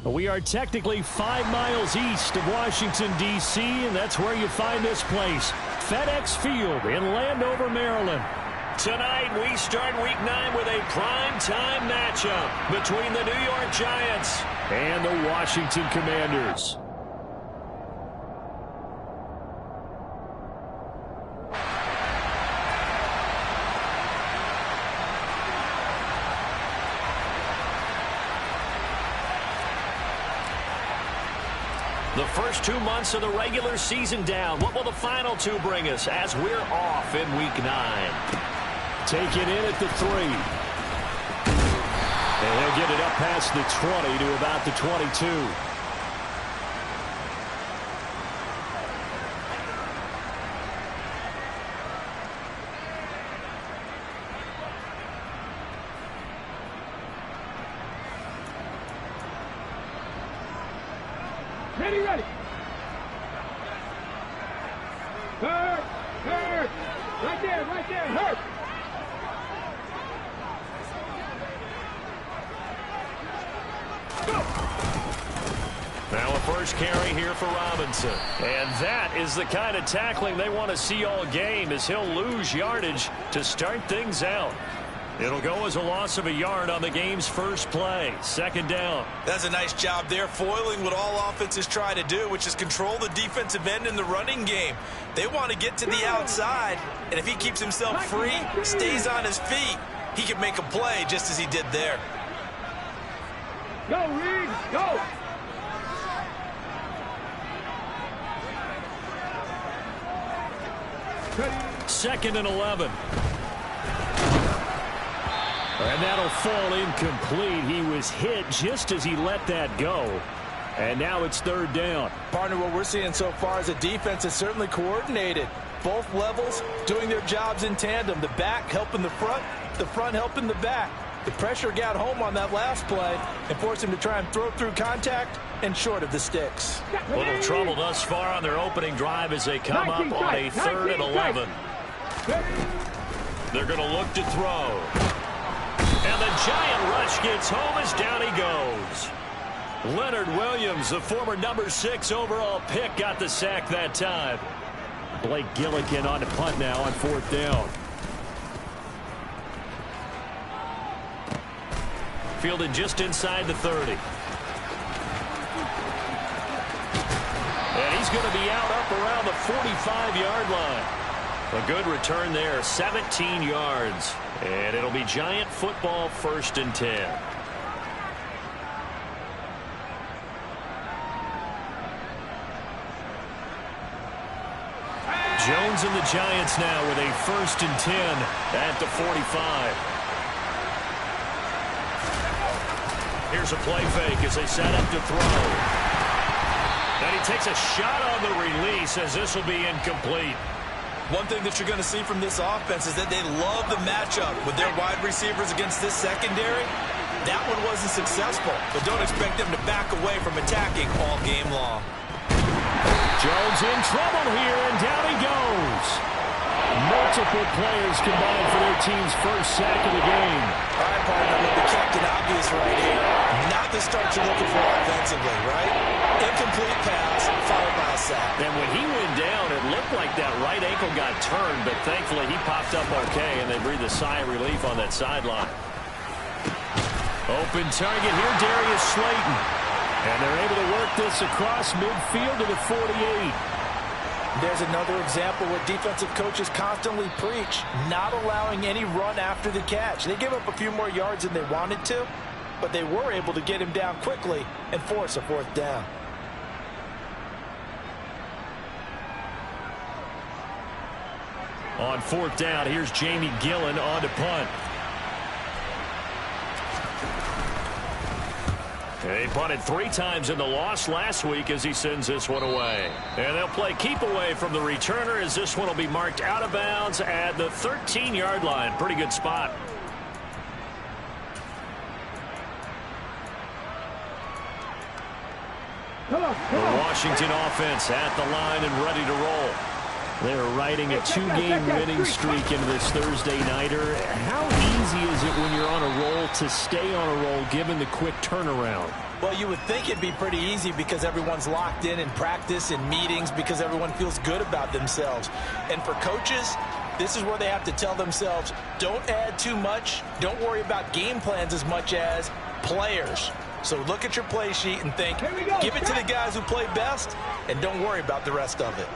We are technically 5 miles east of Washington, D.C., and that's where you find this place, FedEx Field in Landover, Maryland. Tonight, we start Week 9 with a prime-time matchup between the New York Giants and the Washington Commanders. The first 2 months of the regular season down. What will the final 2 bring us as we're off in Week 9? Take it in at the 3. And he'll get it up past the 20 to about the 22. Ready, ready. Hurt, hurt. Right there, hurt. Go. Now a first carry here for Robinson. And that is the kind of tackling they want to see all game, as he'll lose yardage to start things out. It'll go as a loss of a yard on the game's first play. Second down. That's a nice job there, foiling what all offenses try to do, which is control the defensive end in the running game. They want to get to the outside, and if he keeps himself free, stays on his feet, he can make a play just as he did there. Go, Reed, go! Second and 11. And that'll fall incomplete. He was hit just as he let that go. And now it's third down. Partner, what we're seeing so far is a defense that's certainly coordinated. Both levels doing their jobs in tandem. The back helping the front helping the back. The pressure got home on that last play and forced him to try and throw through contact and short of the sticks. Little trouble thus far on their opening drive as they come up on a 3rd and 11. They're going to look to throw. And the giant rush gets home as down he goes. Leonard Williams, the former number 6 overall pick, got the sack that time. Blake Gillikin on the punt now on 4th down. Fielded just inside the 30. And he's going to be out up around the 45-yard line. A good return there, 17 yards. And it'll be Giant football, 1st and 10. Jones and the Giants now with a 1st and 10 at the 45. Here's a play fake as they set up to throw. And he takes a shot on the release as this will be incomplete. One thing that you're going to see from this offense is that they love the matchup with their wide receivers against this secondary. That one wasn't successful, but don't expect them to back away from attacking all game long. Jones in trouble here, and down he goes. Multiple players combined for their team's first sack of the game. All right, partner, with the Captain Obvious right here. Not the start you're looking for offensively, right? Incomplete pass, followed by a sack. And when he went down, it looked like that right ankle got turned, but thankfully he popped up okay, and they breathed a sigh of relief on that sideline. Open target here, Darius Slayton. And they're able to work this across midfield to the 48. There's another example where defensive coaches constantly preach, not allowing any run after the catch. They gave up a few more yards than they wanted to, but they were able to get him down quickly and force a 4th down. On 4th down, here's Jamie Gillen on to punt. They punted 3 times in the loss last week as he sends this one away. And they'll play keep away from the returner as this one will be marked out of bounds at the 13-yard line. Pretty good spot. Come on. The Washington offense at the line and ready to roll. They're riding a two-game winning streak into this Thursday nighter. How easy is it when you're on a roll to stay on a roll given the quick turnaround? Well, you would think it'd be pretty easy because everyone's locked in practice and meetings because everyone feels good about themselves. And for coaches, this is where they have to tell themselves, don't add too much. Don't worry about game plans as much as players. So look at your play sheet and think, give it to the guys who play best, and don't worry about the rest of it.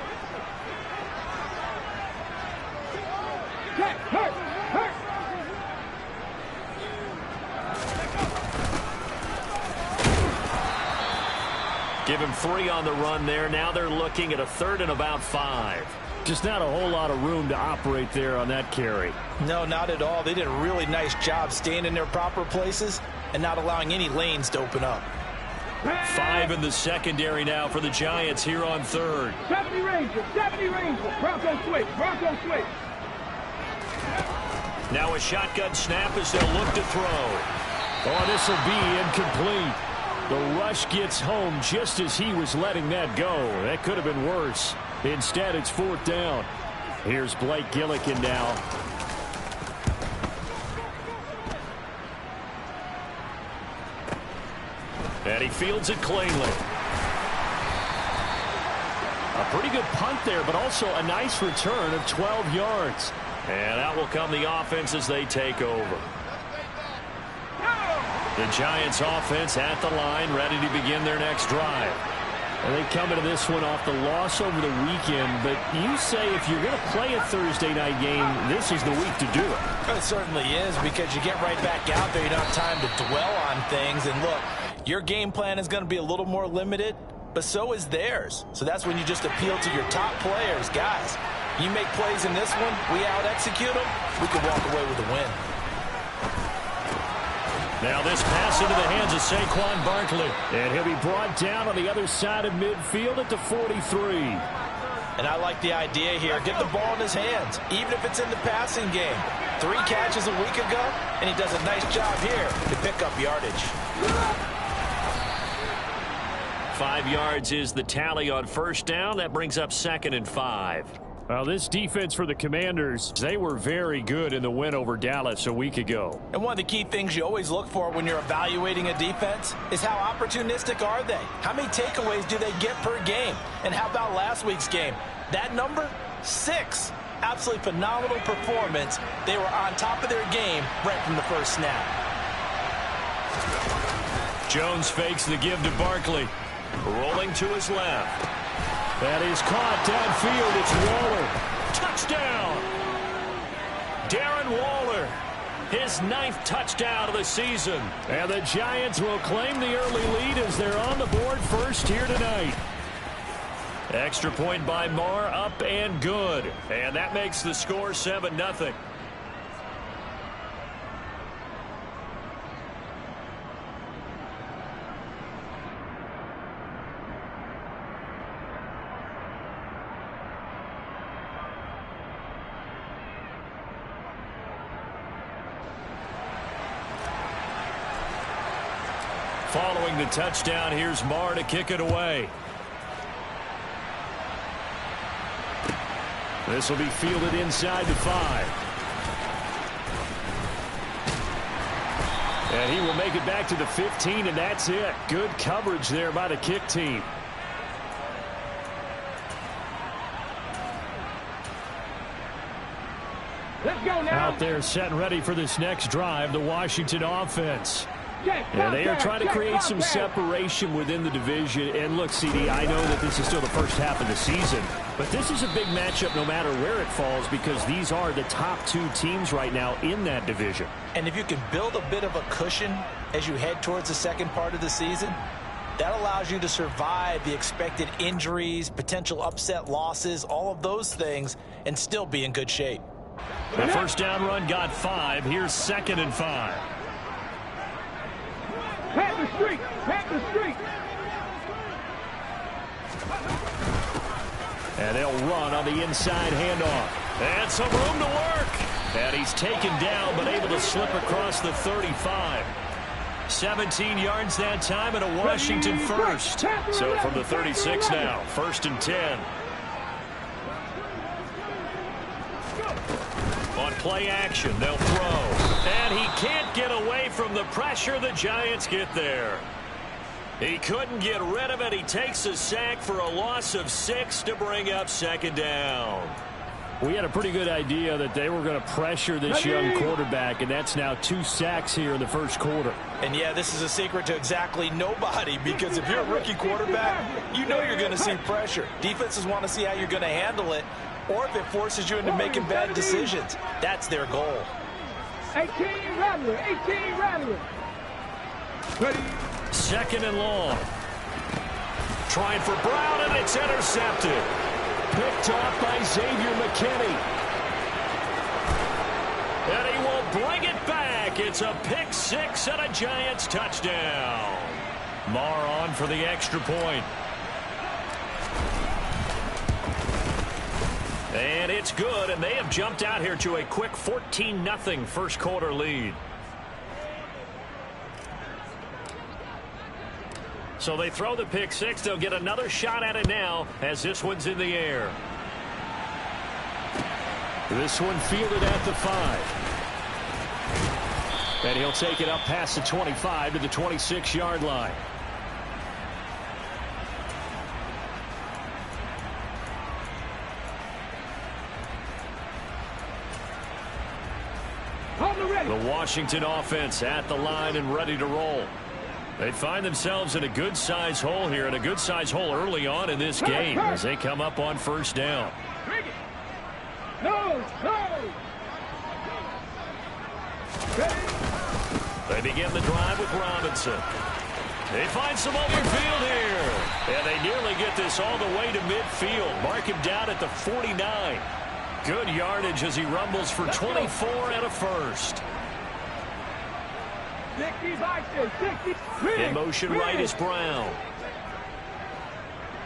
Give him 3 on the run there. Now they're looking at a 3rd and about 5. Just not a whole lot of room to operate there on that carry. No, not at all. They did a really nice job staying in their proper places and not allowing any lanes to open up. 5 in the secondary now for the Giants here on 3rd. 70 Rangers, 70 Rangers. Bronco switch, Bronco switch. Now a shotgun snap as they'll look to throw. Oh, this will be incomplete. The rush gets home just as he was letting that go. That could have been worse. Instead, it's 4th down. Here's Blake Gillikin now. And he fields it cleanly. A pretty good punt there, but also a nice return of 12 yards. And out will come the offense as they take over. The Giants offense at the line, ready to begin their next drive. And they come into this one off the loss over the weekend, but you say if you're going to play a Thursday night game, this is the week to do it. It certainly is, because you get right back out there. You don't have time to dwell on things. And look, your game plan is going to be a little more limited, but so is theirs. So that's when you just appeal to your top players. Guys, you make plays in this one, we out-execute them, we can walk away with a win. Now this pass into the hands of Saquon Barkley. And he'll be brought down on the other side of midfield at the 43. And I like the idea here. Get the ball in his hands, even if it's in the passing game. 3 catches a week ago, and he does a nice job here to pick up yardage. 5 yards is the tally on 1st down. That brings up 2nd and 5. Well, this defense for the Commanders, they were very good in the win over Dallas a week ago. And one of the key things you always look for when you're evaluating a defense is how opportunistic are they? How many takeaways do they get per game? And how about last week's game? That number, 6. Absolutely phenomenal performance. They were on top of their game right from the first snap. Jones fakes the give to Barkley. Rolling to his left. That is caught downfield. It's Waller. Touchdown! Darren Waller, his 9th touchdown of the season. And the Giants will claim the early lead as they're on the board first here tonight. Extra point by Marr, up and good. And that makes the score 7-0. Following the touchdown, here's Marr to kick it away. This will be fielded inside the 5. And he will make it back to the 15, and that's it. Good coverage there by the kick team. Let's go now. Out there set and ready for this next drive, the Washington offense. And they are trying to create some separation within the division. And look, CD, I know that this is still the first half of the season, but this is a big matchup no matter where it falls because these are the top 2 teams right now in that division. And if you can build a bit of a cushion as you head towards the second part of the season, that allows you to survive the expected injuries, potential upset losses, all of those things, and still be in good shape. The first down run got 5. Here's 2nd and 5. Pat the street! Pat the street! And they'll run on the inside handoff. And some room to work. And he's taken down, but able to slip across the 35. 17 yards that time and a Washington first. So from the 36 now, 1st and 10. play action. They'll throw. And he can't get away from the pressure. The Giants get there. He couldn't get rid of it. He takes a sack for a loss of 6 to bring up second down. We had a pretty good idea that they were going to pressure this young quarterback, and that's now 2 sacks here in the first quarter. And, yeah, this is a secret to exactly nobody, because if you're a rookie quarterback, you know you're going to see pressure. Defenses want to see how you're going to handle it, or if it forces you into making bad decisions. That's their goal. 18 Rattler, 18 Rattler. Ready. Second and long. Trying for Brown, and it's intercepted. Picked off by Xavier McKinney. And he will bring it back. It's a pick 6 and a Giants touchdown. Marr on for the extra point. And it's good, and they have jumped out here to a quick 14-0 first quarter lead. So they throw the pick 6. They'll get another shot at it now as this one's in the air. This one fielded at the 5. And he'll take it up past the 25 to the 26-yard line. The Washington offense at the line and ready to roll. They find themselves in a good-sized hole here, and a good-sized hole early on in this game as they come up on first down. No. They begin the drive with Robinson. They find some open field here, and they nearly get this all the way to midfield. Mark him down at the 49. Good yardage as he rumbles for 24 and a first. 60. In motion right is Brown.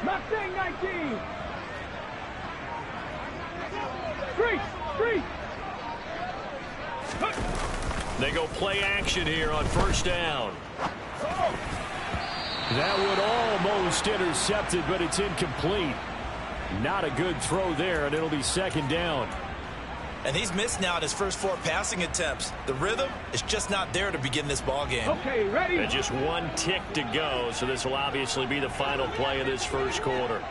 Mustang 19. Street. They go play action here on first down. That would almost intercepted, but it's incomplete. Not a good throw there, and it'll be second down. And he's missed now at his first 4 passing attempts. The rhythm is just not there to begin this ball game. Okay, ready. And just 1 tick to go, so this will obviously be the final play of this first quarter.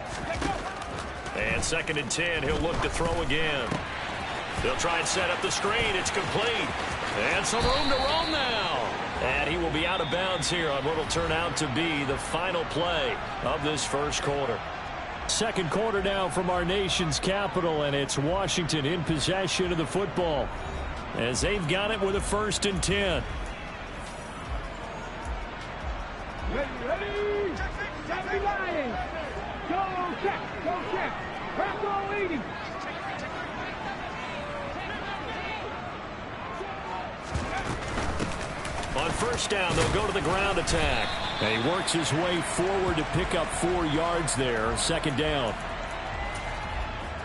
And second and 10, he'll look to throw again. They'll try and set up the screen. It's complete. And some room to roam now. And he will be out of bounds here on what will turn out to be the final play of this first quarter. Second quarter now from our nation's capital, and it's Washington in possession of the football as they've got it with a 1st and 10. Ready. Got Lions. Go check. Bravo 80. On first down, they'll go to the ground attack. And he works his way forward to pick up 4 yards there. Second down.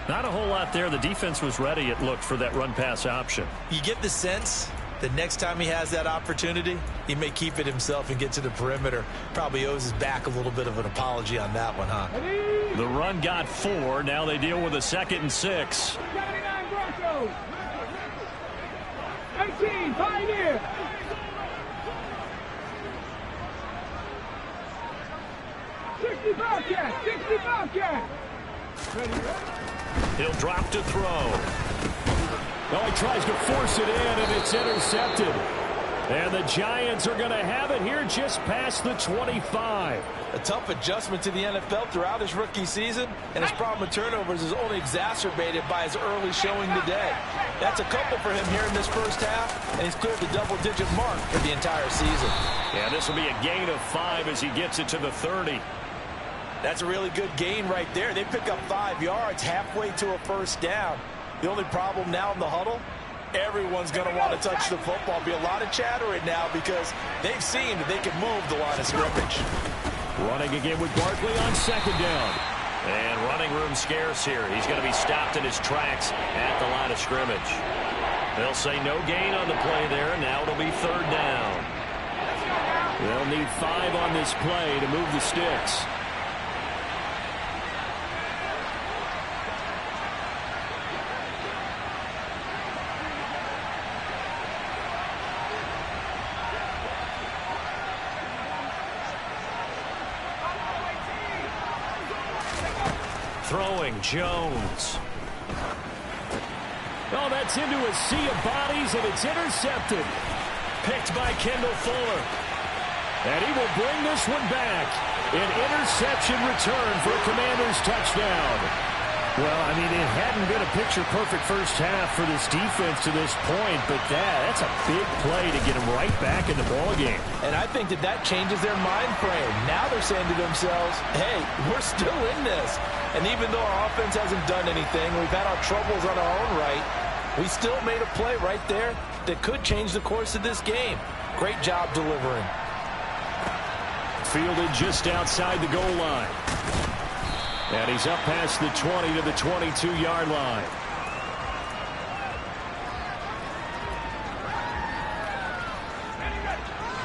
Not a whole lot there. The defense was ready, it looked, for that run-pass option. You get the sense that next time he has that opportunity, he may keep it himself and get to the perimeter. Probably owes his back a little bit of an apology on that one, huh? The run got 4. Now they deal with a 2nd and 6. 79 Broncos. 18, Pioneer. 60 Bobcat. Ready. He'll drop to throw. Well, he tries to force it in, and it's intercepted. And the Giants are going to have it here just past the 25. A tough adjustment to the NFL throughout his rookie season, and his problem with turnovers is only exacerbated by his early showing today. That's a couple for him here in this first half, and he's cleared the double-digit mark for the entire season. Yeah, this will be a gain of 5 as he gets it to the 30. That's a really good gain right there. They pick up 5 yards halfway to a first down. The only problem now in the huddle, everyone's going to want to touch the football. Be a lot of chattering now because they've seen that they can move the line of scrimmage. Running again with Barkley on second down. And running room scarce here. He's going to be stopped in his tracks at the line of scrimmage. They'll say no gain on the play there. Now it'll be third down. They'll need 5 on this play to move the sticks. throwing, Jones. Oh, that's into a sea of bodies, and it's intercepted. Picked by Kendall Fuller. And he will bring this one back. An interception return for a Commanders touchdown. Well, I mean, it hadn't been a picture-perfect first half for this defense to this point, but that's a big play to get them right back in the ballgame. And I think that changes their mind frame. Now they're saying to themselves, hey, we're still in this. And even though our offense hasn't done anything, we've had our troubles on our own right, we still made a play right there that could change the course of this game. Great job delivering. Fielded just outside the goal line. And he's up past the 20 to the 22-yard line.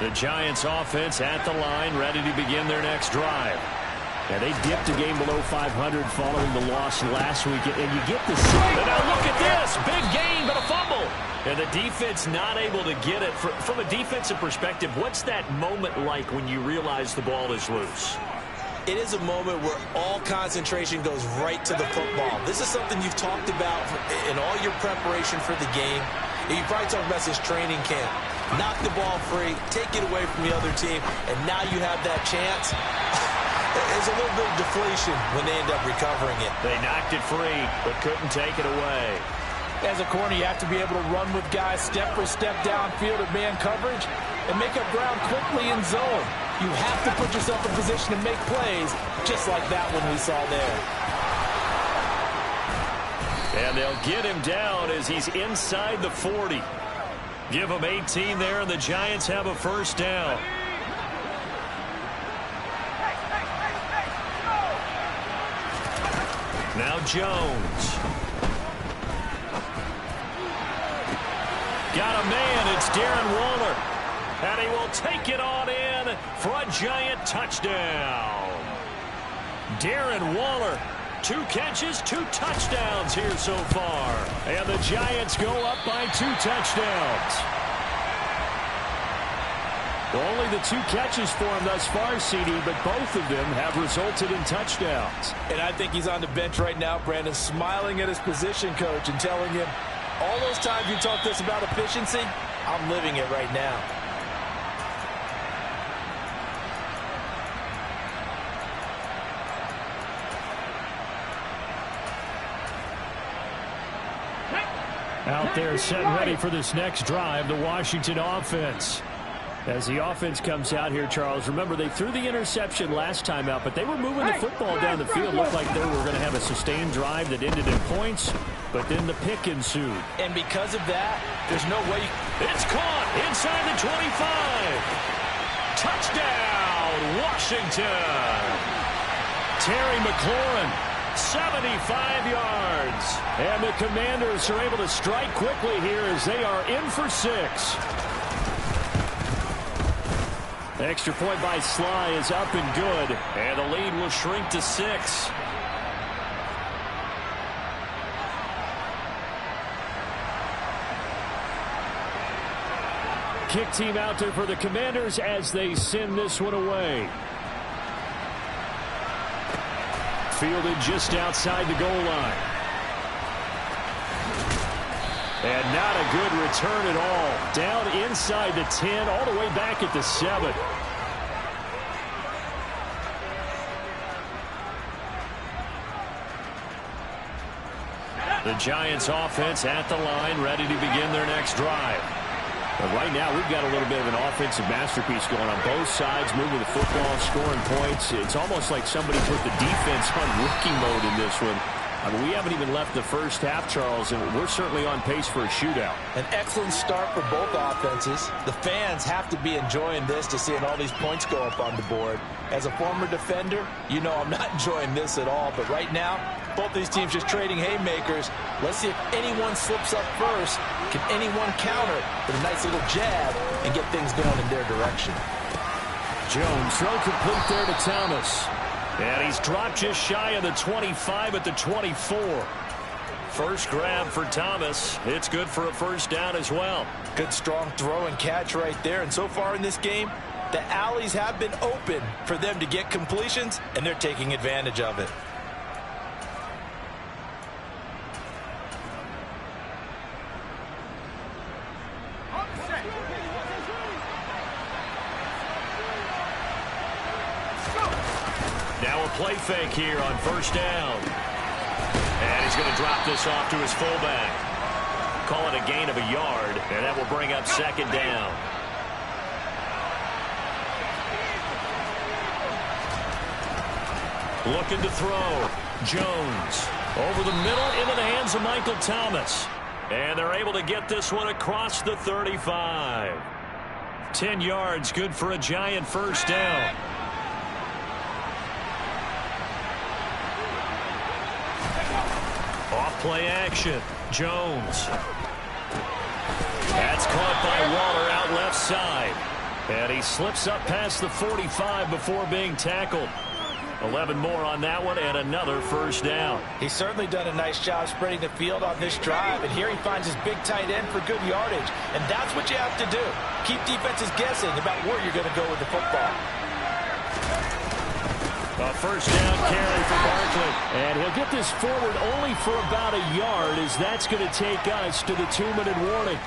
The Giants offense at the line, ready to begin their next drive. And they dipped a game below 500 following the loss last week. And you get the... And now look at this. Big gain, but a fumble. And the defense not able to get it. From a defensive perspective, what's that moment like when you realize the ball is loose? It is a moment where all concentration goes right to the football. This is something you've talked about in all your preparation for the game. You probably talked about this training camp. Knock the ball free, take it away from the other team, and now you have that chance. There's a little bit of deflation when they end up recovering it. They knocked it free, but couldn't take it away. As a corner, you have to be able to run with guys step for step downfield at man coverage and make up ground quickly in zone. You have to put yourself in position to make plays, just like that one we saw there. And they'll get him down as he's inside the 40. Give him 18 there, and the Giants have a first down. Now Jones. Got a man. It's Darren Waller. And he will take it on in for a Giant touchdown. Darren Waller, 2 catches, 2 touchdowns here so far. And the Giants go up by 2 touchdowns. Only the 2 catches for him thus far, CD, but both of them have resulted in touchdowns. And I think he's on the bench right now, Brandon, smiling at his position coach and telling him, all those times you talked to us about efficiency, I'm living it right now. Out there set ready for this next drive, the Washington offense. As the offense comes out here, Charles, remember they threw the interception last time out, but they were moving the football down the field. Looked like they were going to have a sustained drive that ended in points, but then the pick ensued. And because of that, there's no way. It's caught inside the 25. Touchdown, Washington. Terry McLaurin, 75 yards. And the Commanders are able to strike quickly here as they are in for 6. Extra point by Sly is up and good. And the lead will shrink to 6. Kick team out there for the Commanders as they send this one away. Fielded just outside the goal line. And not a good return at all. Down inside the 10, all the way back at the 7. The Giants offense at the line, ready to begin their next drive. But right now, we've got a little bit of an offensive masterpiece going on both sides, moving the football, scoring points. It's almost like somebody put the defense on rookie mode in this one. I mean, we haven't even left the first half, Charles, and we're certainly on pace for a shootout. An excellent start for both offenses. The fans have to be enjoying this to seeing all these points go up on the board. As a former defender, you know I'm not enjoying this at all. But right now, both these teams just trading haymakers. Let's see if anyone slips up first. Can anyone counter with a nice little jab and get things going in their direction? Jones, throw complete there to Thomas. And he's dropped just shy of the 25 at the 24. First grab for Thomas. It's good for a first down as well. Good strong throw and catch right there. And so far in this game, the alleys have been open for them to get completions, and they're taking advantage of it. Now a play fake here on first down. And he's going to drop this off to his fullback. Call it a gain of a yard, and that will bring up second down. Looking to throw. Jones over the middle into the hands of Michael Thomas. And they're able to get this one across the 35. 10 yards, good for a Giant first down. Off play action. Jones. That's caught by Waller out left side. And he slips up past the 45 before being tackled. 11 more on that one and another first down. He's certainly done a nice job spreading the field on this drive, and here he finds his big tight end for good yardage. And that's what you have to do. Keep defenses guessing about where you're going to go with the football. A first down carry for Barkley. And he'll get this forward only for about a yard, as that's going to take us to the 2-minute warning.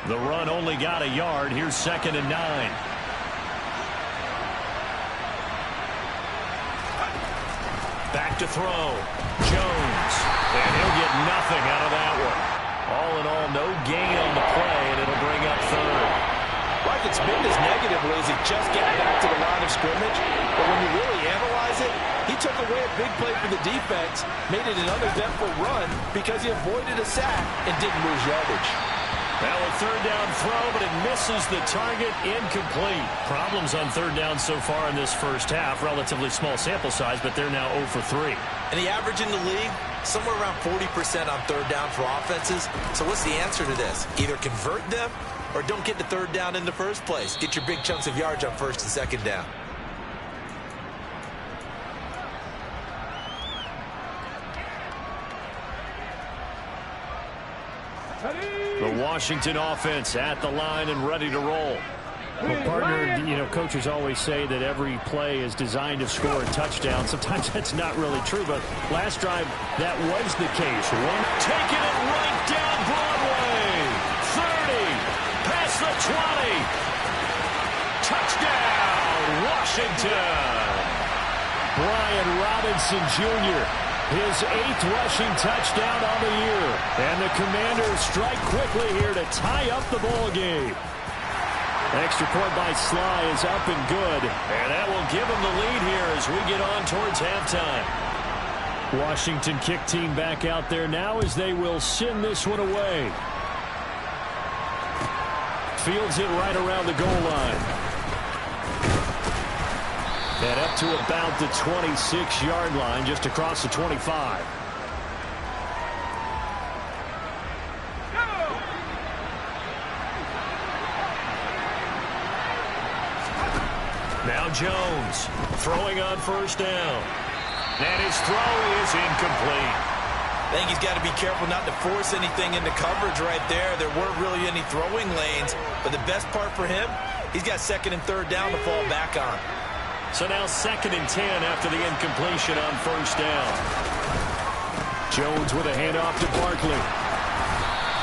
The run only got a yard. Here's 2nd and 9. Back to throw. Jones. And he'll get nothing out of that one. All in all, no gain on the play, and it'll bring up 3rd. Like it's been as negatively as he just got back to the line of scrimmage. But when you really analyze it, he took away a big play for the defense, made it an uneventful run because he avoided a sack and didn't lose yardage. Now a 3rd down throw, but it misses the target, incomplete. Problems on 3rd down so far in this first half. Relatively small sample size, but they're now 0 for 3. And the average in the league, somewhere around 40% on 3rd down for offenses. So what's the answer to this? Either convert them or don't get to 3rd down in the first place. Get your big chunks of yards on 1st and 2nd down. The Washington offense at the line and ready to roll. Well, partner, you know, coaches always say that every play is designed to score a touchdown. Sometimes that's not really true, but last drive, that was the case. Taking it right down Broadway. 30, past the 20. Touchdown, Washington. Brian Robinson Jr., his 8th rushing touchdown on the year. And the Commanders strike quickly here to tie up the ball game. Extra point by Sly is up and good. And that will give him the lead here as we get on towards halftime. Washington kick team back out there now as they will send this one away. Fields it right around the goal line. And up to about the 26-yard line, just across the 25. Now Jones throwing on first down. And his throw is incomplete. I think he's got to be careful not to force anything into coverage right there. There weren't really any throwing lanes. But the best part for him, he's got 2nd and 3rd down to fall back on. So now 2nd and 10 after the incompletion on first down. Jones with a handoff to Barkley.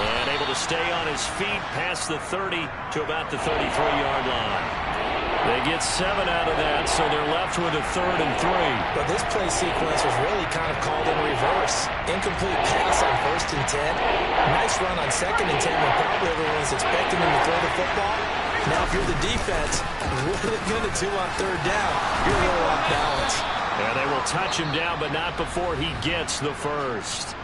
And able to stay on his feet past the 30 to about the 33-yard line. They get 7 out of that, so they're left with a 3rd and 3. But this play sequence was really kind of called in reverse. Incomplete pass on 1st and 10. Nice run on 2nd and 10 when probably everyone was expecting him to throw the football. Now, if you're the defense, what are they going to do on 3rd down? You're a little off balance. Yeah, they will touch him down, but not before he gets the first.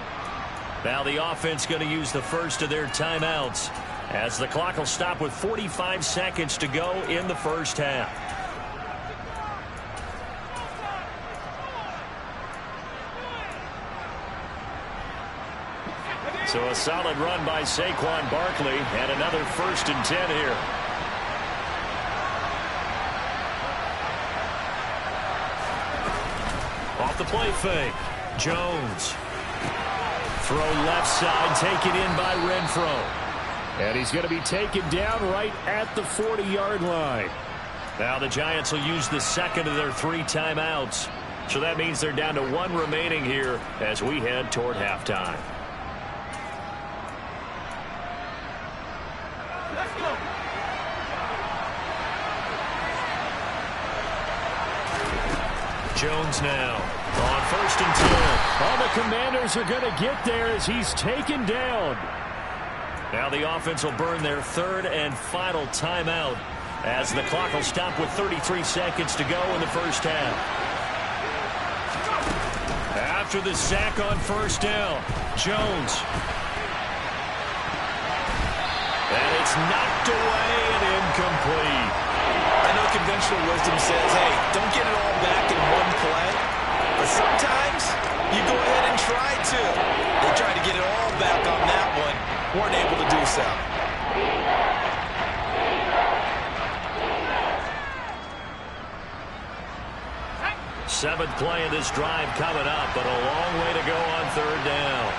Now the offense going to use the first of their timeouts as the clock will stop with 45 seconds to go in the first half. So a solid run by Saquon Barkley and another 1st and 10 here. Off the play fake. Jones. Throw left side, taken in by Renfro. And he's going to be taken down right at the 40-yard line. Now the Giants will use the 2nd of their 3 timeouts. So that means they're down to 1 remaining here as we head toward halftime. Jones now on 1st and 10. All the Commanders are going to get there as he's taken down. Now the offense will burn their 3rd and final timeout as the clock will stop with 33 seconds to go in the first half. After the sack on 1st down, Jones. And it's knocked away and incomplete. I know conventional wisdom says, hey, don't get it all back in one play. But sometimes you go ahead and try to. They tried to get it all back on that one. Weren't able to do so. Seventh play of this drive coming up, but a long way to go on 3rd down.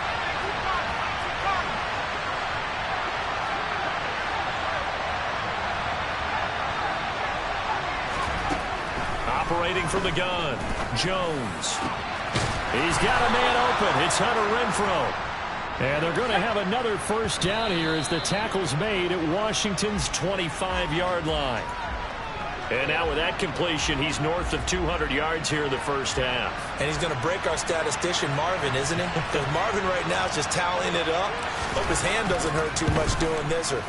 Operating from the gun, Jones. He's got a man open. It's Hunter Renfrow. And they're going to have another 1st down here as the tackle's made at Washington's 25-yard line. And now with that completion, he's north of 200 yards here in the first half. And he's going to break our statistician, Marvin, isn't he? Because Marvin right now is just tallying it up. Hope his hand doesn't hurt too much doing this or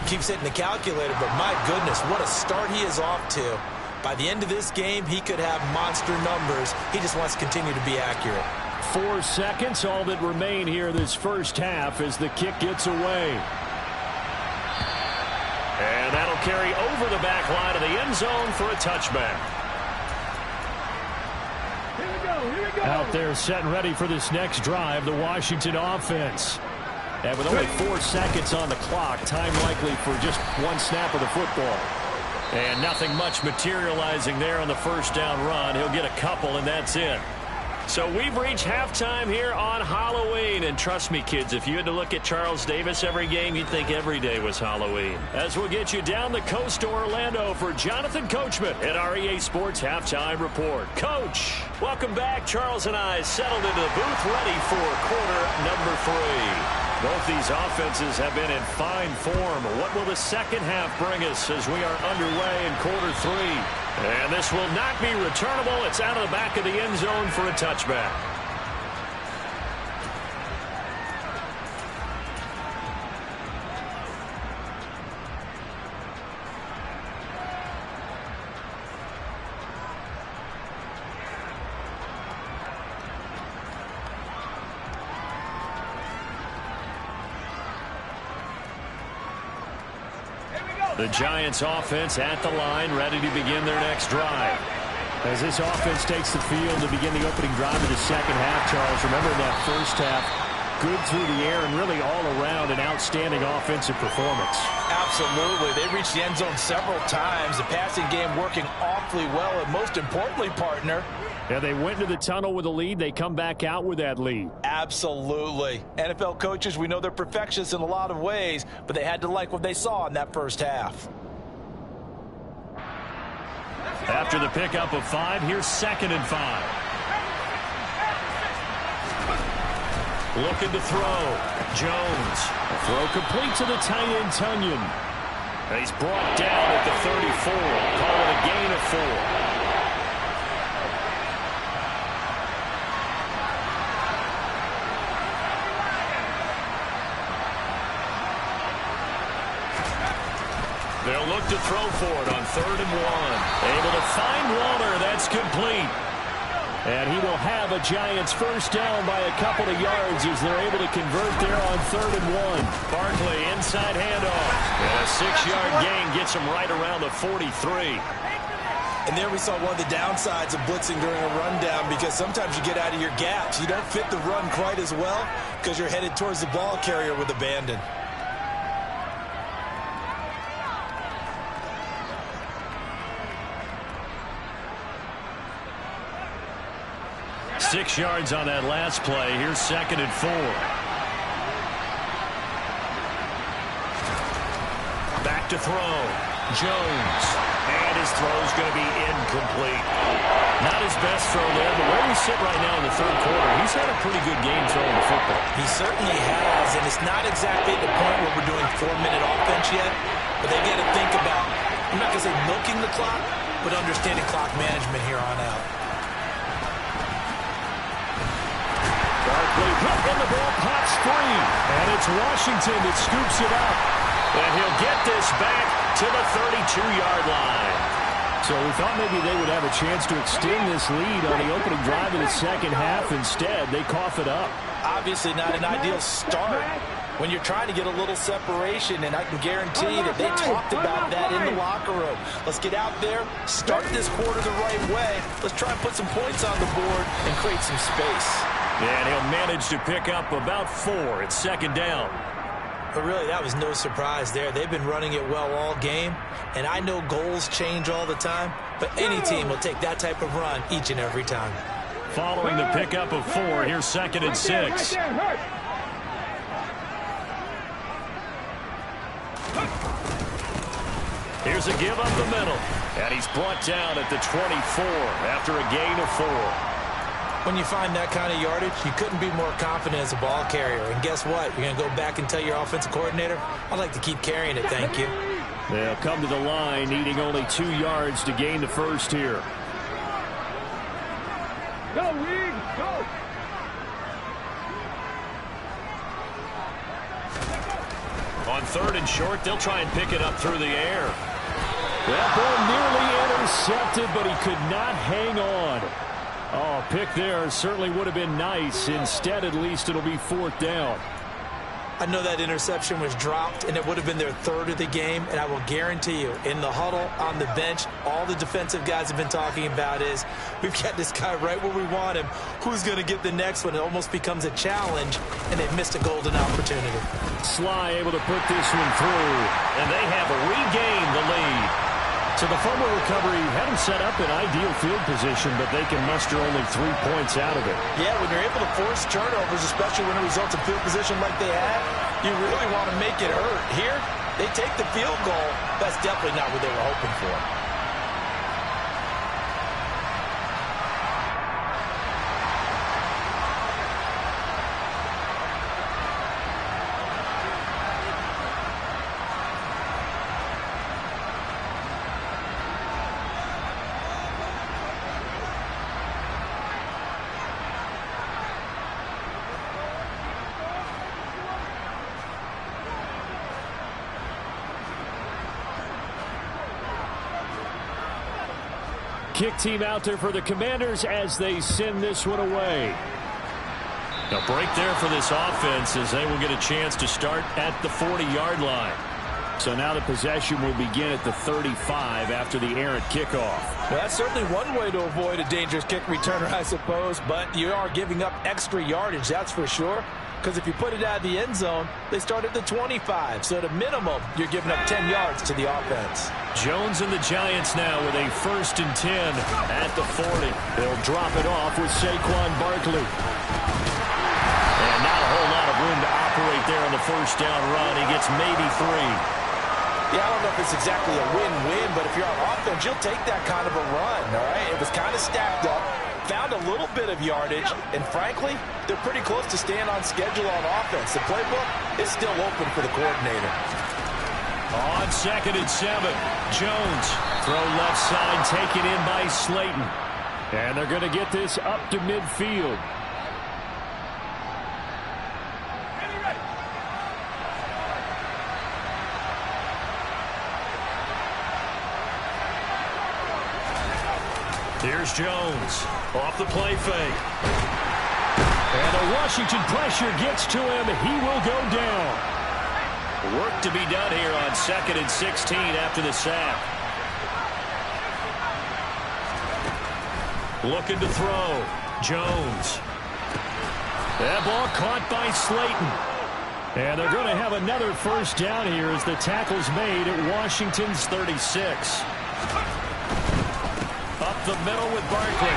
keeps hitting the calculator. But my goodness, what a start he is off to. By the end of this game, he could have monster numbers. He just wants to continue to be accurate. 4 seconds, all that remain here this first half as the kick gets away. And that'll carry over the back line of the end zone for a touchback. Here we go. Out there set and ready for this next drive, the Washington offense. And with only 4 seconds on the clock, time likely for just one snap of the football. And nothing much materializing there on the 1st down run. He'll get a couple, and that's it. So we've reached halftime here on Halloween. And trust me, kids, if you had to look at Charles Davis every game, you'd think every day was Halloween. As we'll get you down the coast to Orlando for Jonathan Coachman at our EA Sports Halftime Report. Coach, welcome back. Charles and I settled into the booth ready for quarter number 3. Both these offenses have been in fine form. What will the second half bring us as we are underway in quarter 3? And this will not be returnable. It's out of the back of the end zone for a touchback. The Giants offense at the line, ready to begin their next drive. As this offense takes the field to begin the opening drive of the second half, Charles, remember in that first half, good through the air and really all around an outstanding offensive performance. Absolutely. They reached the end zone several times. The passing game working awfully well, and most importantly, partner, yeah, they went into the tunnel with a lead. They come back out with that lead. absolutely. NFL coaches, we know they're perfectionists in a lot of ways, but they had to like what they saw in that first half. After the pickup of 5, here's 2nd and 5. Looking to throw. Jones. A throw complete to the tight end, Tunyon. And he's brought down at the 34. Call it a gain of 4. They'll look to throw for it on 3rd and 1. Able to find Waller. That's complete. And he will have a Giants first down by a couple of yards as they're able to convert there on 3rd and 1. Barkley inside handoff. And a 6-yard gain gets him right around the 43. And there we saw one of the downsides of blitzing during a rundown, because sometimes you get out of your gaps. You don't fit the run quite as well because you're headed towards the ball carrier with abandon. Six yards on that last play. Here's 2nd and 4. Back to throw. Jones. And his throw's going to be incomplete. Not his best throw there, but where we sit right now in the 3rd quarter, he's had a pretty good game throwing the football. He certainly has, and it's not exactly at the point where we're doing 4-minute offense yet. But they got to think about, I'm not going to say milking the clock, but understanding clock management here on out. Barkley and the ball pops free. And it's Washington that scoops it up. And he'll get this back to the 32-yard line. So we thought maybe they would have a chance to extend this lead on the opening drive in the second half. Instead, they cough it up. Obviously not an ideal start when you're trying to get a little separation, and I can guarantee that they talked about that in the locker room. Let's get out there, start this quarter the right way. Let's try and put some points on the board and create some space. And he'll manage to pick up about 4 at second down. But really, that was no surprise there. They've been running it well all game, and I know goals change all the time, but any team will take that type of run each and every time. Following the pickup of 4, here's 2nd and 6. Here's a give up the middle, and he's brought down at the 24 after a gain of 4. When you find that kind of yardage, you couldn't be more confident as a ball carrier. And guess what? You're going to go back and tell your offensive coordinator, I'd like to keep carrying it, thank you. They'll come to the line, needing only 2 yards to gain the first here. Go, Reed, go. On 3rd and short, they'll try and pick it up through the air. That ball nearly intercepted, but he could not hang on. Oh, pick there certainly would have been nice. Instead, at least, it'll be 4th down. I know that interception was dropped, and it would have been their 3rd of the game, and I will guarantee you, in the huddle, on the bench, all the defensive guys have been talking about is, we've got this guy right where we want him. Who's going to get the next one? It almost becomes a challenge, and they've missed a golden opportunity. Sly able to put this one through, and they have regained the lead. So the fumble recovery had them set up in ideal field position, but they can muster only 3 points out of it. Yeah, when you're able to force turnovers, especially when it results in field position like they had, you really want to make it hurt. Here, they take the field goal. That's definitely not what they were hoping for. Kick team out there for the Commanders as they send this one away. A break there for this offense as they will get a chance to start at the 40-yard line. So now the possession will begin at the 35 after the errant kickoff. Well, that's certainly one way to avoid a dangerous kick returner, I suppose, but you are giving up extra yardage, that's for sure. Because if you put it out of the end zone, they start at the 25. So at a minimum, you're giving up 10 yards to the offense. Jones and the Giants now with a 1st and 10 at the 40. They'll drop it off with Saquon Barkley. And not a whole lot of room to operate there on the 1st down run. He gets maybe 3. Yeah, I don't know if it's exactly a win-win, but if you're on offense, you'll take that kind of a run, all right? It was kind of stacked up. Found a little bit of yardage, and frankly, they're pretty close to staying on schedule on offense. The playbook is still open for the coordinator. On 2nd and 7, Jones, throw left side, taken in by Slayton. And they're going to get this up to midfield. Here's Jones, off the play fake. And the Washington pressure gets to him. He will go down. Work to be done here on 2nd and 16 after the sack. Looking to throw. Jones. That ball caught by Slayton. And they're going to have another 1st down here as the tackle's made at Washington's 36. Up the middle with Barkley.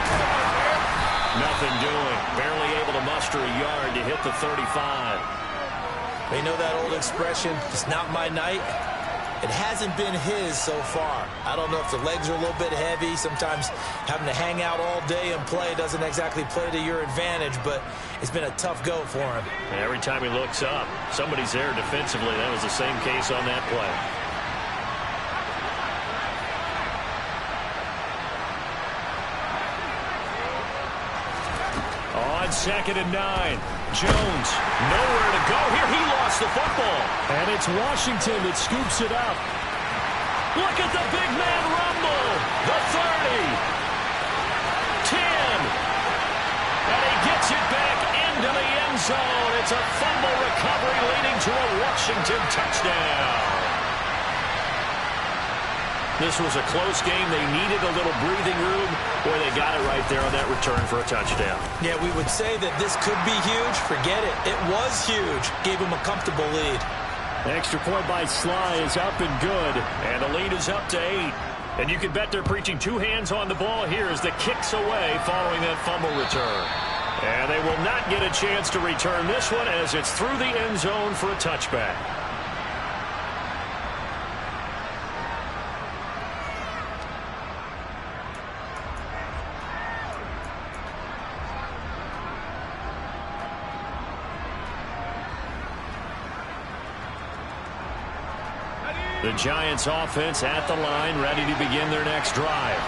Nothing doing. Barely able to muster a yard to hit the 35. They know that old expression, it's not my night. It hasn't been his so far. I don't know if the legs are a little bit heavy. Sometimes having to hang out all day and play doesn't exactly play to your advantage, but it's been a tough go for him. And every time he looks up, somebody's there defensively. That was the same case on that play. On 2nd and 9. Jones, nowhere to go here. He lost the football. And it's Washington that scoops it up. Look at the big man rumble. The 30. 10. And he gets it back into the end zone. It's a fumble recovery leading to a Washington touchdown. This was a close game. They needed a little breathing room, where they got it right there on that return for a touchdown. Yeah, we would say that this could be huge. Forget it. It was huge. Gave him a comfortable lead. Extra point by Sly is up and good, and the lead is up to 8. And you can bet they're preaching two hands on the ball here as the kick's away following that fumble return. And they will not get a chance to return this one as it's through the end zone for a touchback. The Giants offense at the line, ready to begin their next drive.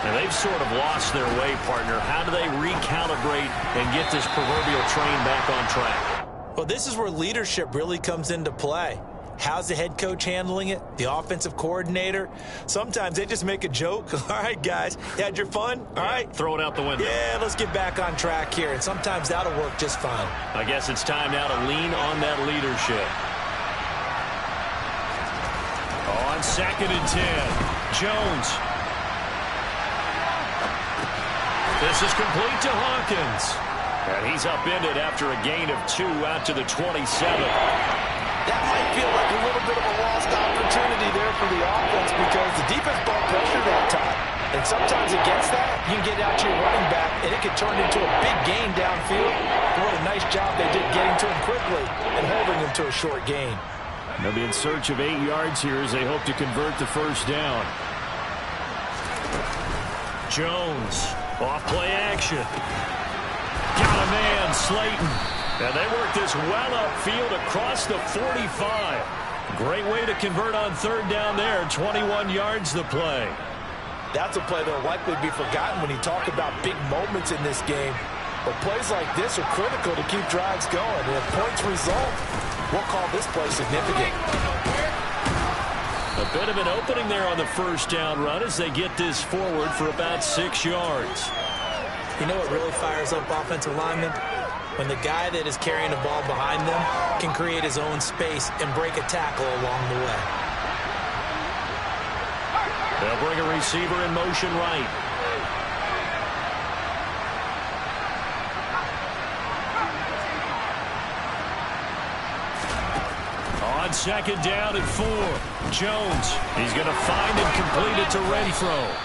And they've sort of lost their way, partner. How do they recalibrate and get this proverbial train back on track? Well, this is where leadership really comes into play. How's the head coach handling it? The offensive coordinator? Sometimes they just make a joke. All right, guys, you had your fun? All right. Throw it out the window. Yeah, let's get back on track here. And sometimes that'll work just fine. I guess it's time now to lean on that leadership. On 2nd and 10, Jones. This is complete to Hawkins. And he's upended after a gain of 2 out to the 27. That might feel like a little bit of a lost opportunity there for the offense because the defense brought pressure that time. And sometimes against that, you can get out to your running back, and it could turn into a big gain downfield. But what a nice job they did getting to him quickly and holding him to a short gain. They'll be in search of 8 yards here as they hope to convert the first down. Jones, off play action. Got a man, Slayton. And they work this well upfield across the 45. Great way to convert on 3rd down there. 21 yards the play. That's a play that will likely be forgotten when you talk about big moments in this game. But plays like this are critical to keep drives going. And if points result, we'll call this play significant. A bit of an opening there on the first down run as they get this forward for about 6 yards. You know what really fires up offensive linemen? When the guy that is carrying the ball behind them can create his own space and break a tackle along the way. They'll bring a receiver in motion right. On 2nd down and 4, Jones. He's going to find and complete it to Renfro.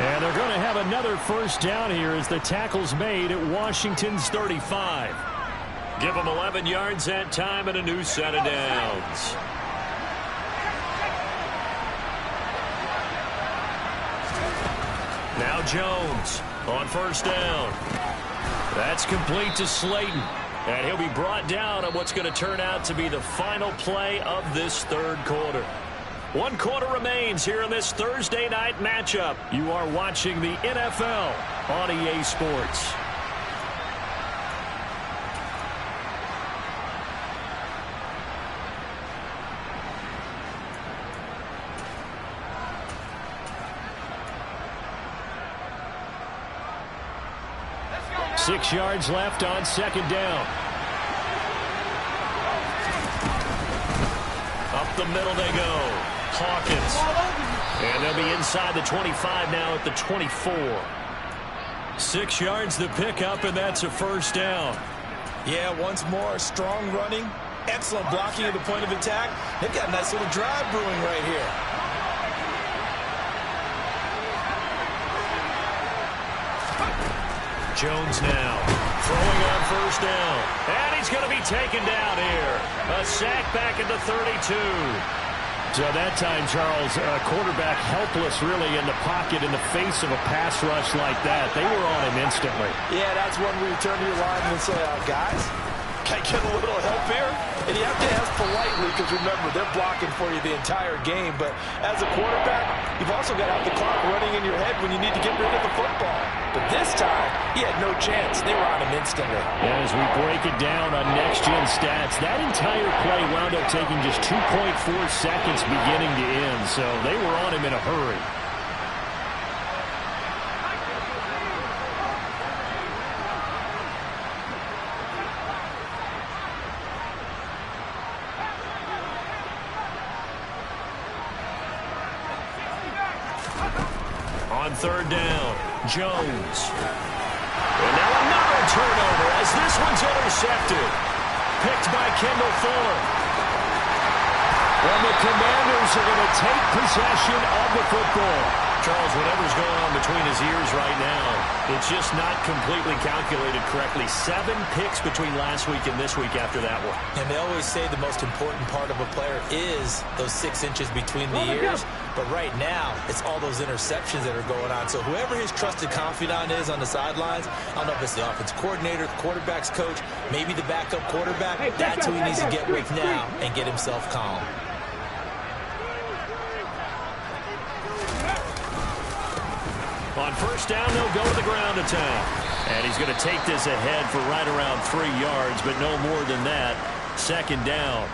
And they're going to have another first down here as the tackle's made at Washington's 35. Give them 11 yards that time and a new set of downs. Now Jones on first down. That's complete to Slayton. And he'll be brought down on what's going to turn out to be the final play of this 3rd quarter. 1 quarter remains here in this Thursday night matchup. You are watching the NFL on EA Sports. Six yards left on 2nd down. Up the middle they go. Hawkins. And they'll be inside the 25 now at the 24. 6 yards the pickup, and that's a first down. Yeah, once more, strong running, excellent blocking at the point of attack. They've got a nice little drive brewing right here. Jones now throwing on first down. And he's going to be taken down here. A sack back at the 32. So that time, Charles, quarterback helpless really in the pocket in the face of a pass rush like that. They were on him instantly. Yeah, that's when we turn to your lineman and say, guys, can I get a little help here? And you have to ask politely because, remember, they're blocking for you the entire game. But as a quarterback, you've also got to have the clock running in your head when you need to get rid of the football. but this time he had no chance. They were on him instantly. As we break it down on next-gen stats, that entire play wound up taking just 2.4 seconds beginning to end, so they were on him in a hurry. On third down, Jones. And now another turnover as this one's intercepted. Picked by Kendall Fuller. And the Commanders are going to take possession of the football. Charles, whatever's going on between his ears right now, it's just not completely calculated correctly. 7 picks between last week and this week after that one. And they always say the most important part of a player is those 6 inches between the ears. But right now, it's all those interceptions that are going on. So whoever his trusted confidant is on the sidelines, I don't know if it's the offense coordinator, the quarterback's coach, maybe the backup quarterback, that's who he needs to get with now and get himself calm. On first down, they'll go to the ground attack. And he's going to take this ahead for right around 3 yards, but no more than that. Second down.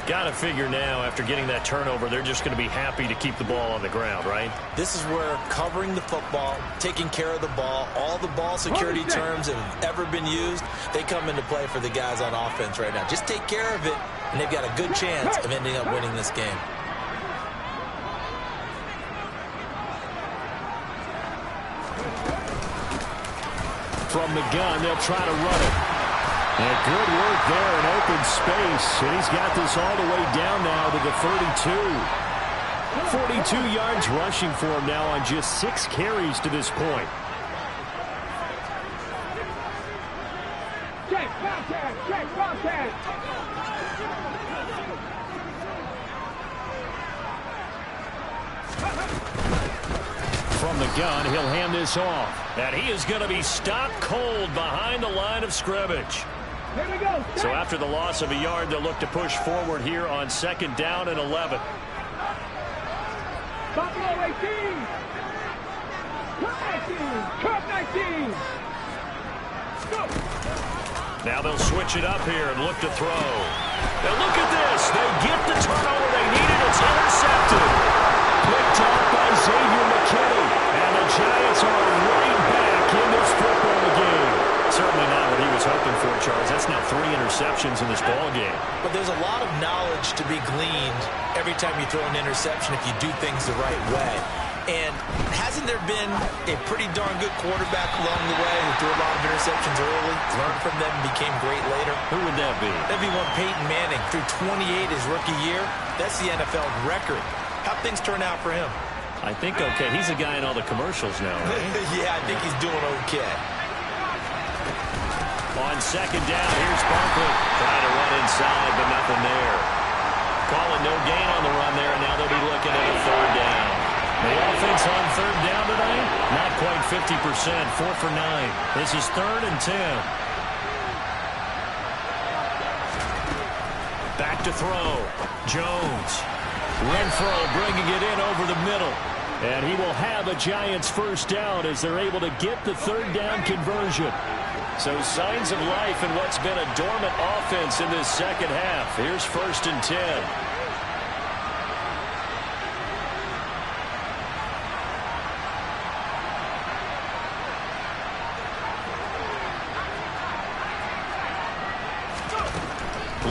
Got to figure now, after getting that turnover, they're just going to be happy to keep the ball on the ground, right? This is where covering the football, taking care of the ball, all the ball security terms that have ever been used, they come into play for the guys on offense right now. Just take care of it, and they've got a good chance of ending up winning this game. From the gun, they'll try to run it. And good work there in open space. And he's got this all the way down now to the 32. 42 yards rushing for him now on just 6 carries to this point. Check contact, check contact. From the gun, he'll hand this off. And he is going to be stopped cold behind the line of scrimmage. Here we go. So after the loss of a yard, they'll look to push forward here on second down and 11. Buffalo 18. Cut 19. Go. Now they'll switch it up here and look to throw. Now look at this. They get the turnover they needed. It's intercepted. Picked off by Xavier McKinney. And the Giants are right back in this football game. Certainly not what he was hoping for, Charles. That's now 3 interceptions in this ball game. But there's a lot of knowledge to be gleaned every time you throw an interception if you do things the right way. And hasn't there been a pretty darn good quarterback along the way who threw a lot of interceptions early, learned from them, and became great later? Who would that be? That'd be one Peyton Manning. Threw 28 his rookie year. That's the NFL record. How'd things turn out for him? I think okay. He's a guy in all the commercials now, right? Yeah, I think he's doing okay. On second down, here's Barkley. Trying to run inside, but nothing there. Calling no gain on the run there, and now they'll be looking at a third down. The offense on third down tonight, not quite 50%, 4 for 9. This is 3rd and 10. Back to throw. Jones. Renfro bringing it in over the middle. And he will have a Giants first down as they're able to get the third down conversion. So signs of life in what's been a dormant offense in this second half. Here's 1st and 10.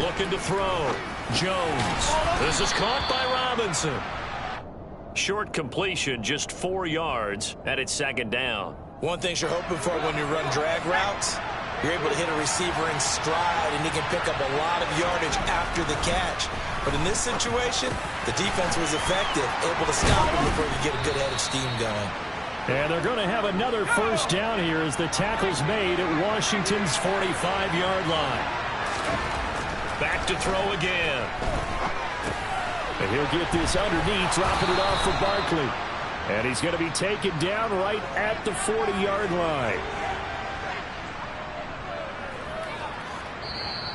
Looking to throw. Jones. This is caught by Robinson. Short completion, just 4 yards, and it's 2nd down. One thing you're hoping for when you run drag routes, you're able to hit a receiver in stride, and he can pick up a lot of yardage after the catch. But in this situation, the defense was effective, able to stop him before you get a good head of steam going. And they're going to have another first down here as the tackle's made at Washington's 45-yard line. Back to throw again. And he'll get this underneath, dropping it off for Barkley. And he's going to be taken down right at the 40-yard line.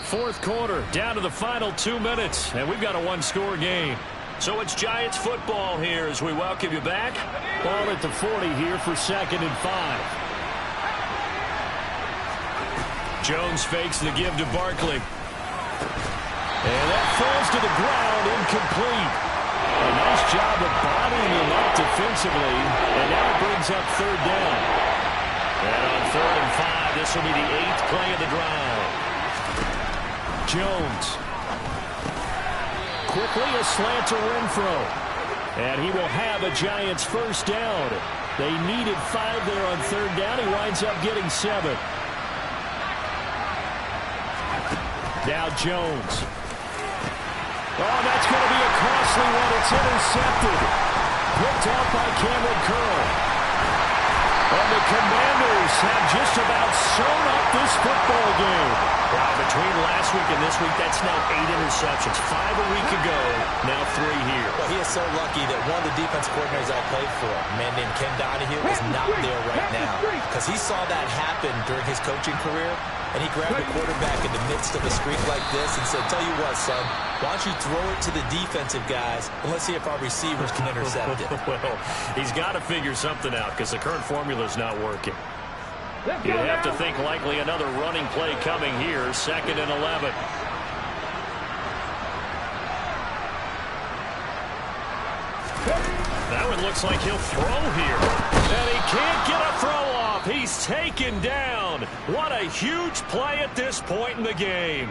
4th quarter, down to the final 2 minutes. And we've got a 1-score game. So it's Giants football here as we welcome you back. Ball at the 40 here for 2nd and 5. Jones fakes the give to Barkley. And that falls to the ground, incomplete. A nice job of bodying him up defensively, and now it brings up 3rd down. And on 3rd and 5, this will be the 8th play of the drive. Jones. Quickly a slant to Renfro. And he will have a Giants first down. They needed 5 there on 3rd down. He winds up getting 7. Now Jones. Oh, that's going to be a costly one. It's intercepted. Picked off by Cameron Curl. And the Commanders have just about sewn up this football game. Wow, between last week and this week, that's now 8 interceptions. 5 a week ago, now 3 here. Well, he is so lucky that one of the defense coordinators I played for, a man named Ken Donahue, is not there right now. Because he saw that happen during his coaching career, and he grabbed the quarterback in the midst of a streak like this and said, tell you what, son, why don't you throw it to the defensive guys, and let's see if our receivers can intercept it. Well, he's got to figure something out because the current formula is not working. You'd have to think likely another running play coming here, 2nd and 11. That one looks like he'll throw here. And he can't get a throw off. He's taken down. What a huge play at this point in the game.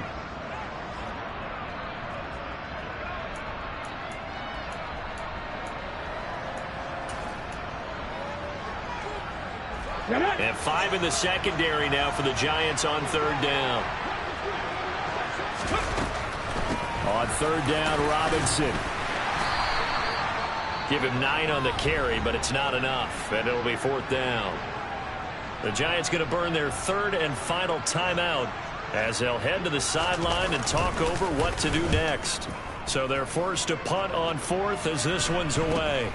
And 5 in the secondary now for the Giants on 3rd down. On 3rd down, Robinson. Give him 9 on the carry, but it's not enough, and it'll be 4th down. The Giants going to burn their 3rd and final timeout as they'll head to the sideline and talk over what to do next. So they're forced to punt on 4th as this one's away.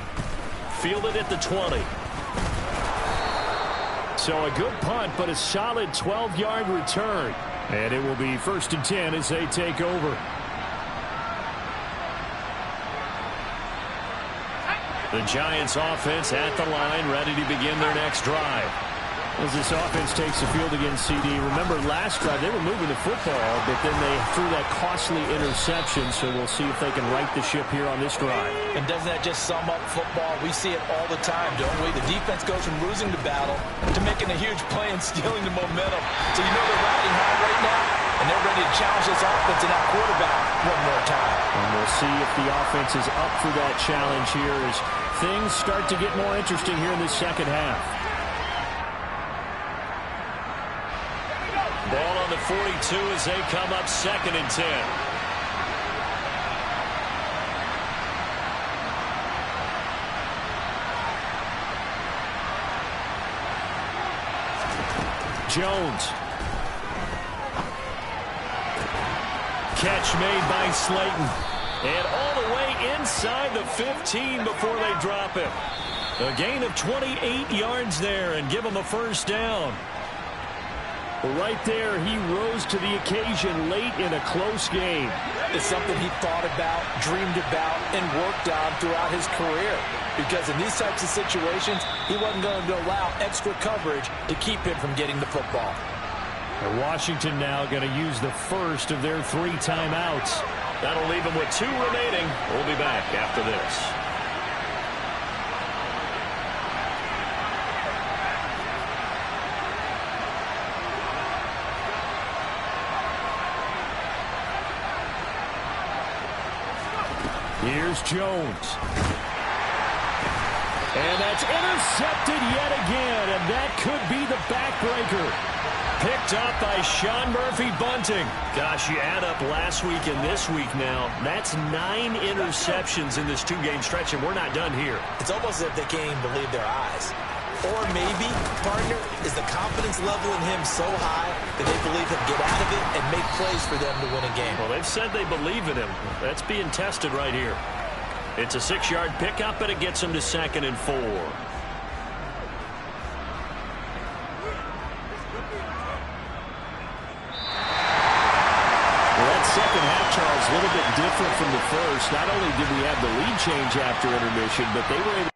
Fielded at the 20. So a good punt, but a solid 12-yard return. And it will be 1st and 10 as they take over. The Giants offense at the line, ready to begin their next drive. As this offense takes the field against CD, remember last drive they were moving the football, but then they threw that costly interception, so we'll see if they can right the ship here on this drive. And doesn't that just sum up football? We see it all the time, don't we? The defense goes from losing the battle to making a huge play and stealing the momentum. So you know they're riding high right now, and they're ready to challenge this offense and that quarterback one more time. And we'll see if the offense is up for that challenge here as things start to get more interesting here in the second half. Ball on the 42 as they come up 2nd and 10. Jones. Catch made by Slayton. And all the way inside the 15 before they drop him. A gain of 28 yards there and give him a first down. Right there, he rose to the occasion late in a close game. It's something he thought about, dreamed about, and worked on throughout his career. Because in these types of situations, he wasn't going to allow extra coverage to keep him from getting the football. And Washington now going to use the first of their 3 timeouts. That'll leave them with 2 remaining. We'll be back after this. Here's Jones. And that's intercepted yet again, and that could be the backbreaker. Picked up by Sean Murphy-Bunting. Gosh, you add up last week and this week now, that's 9 interceptions in this 2-game stretch, and we're not done here. It's almost as if they can't even believe their eyes. Or maybe, partner, is the confidence level in him so high that they believe he'll get out of it and make plays for them to win a game. Well, they've said they believe in him. That's being tested right here. It's a 6-yard pickup, and it gets him to 2nd and 4. Well, that second half, Charles, a little bit different from the first. Not only did we have the lead change after intermission, but they were able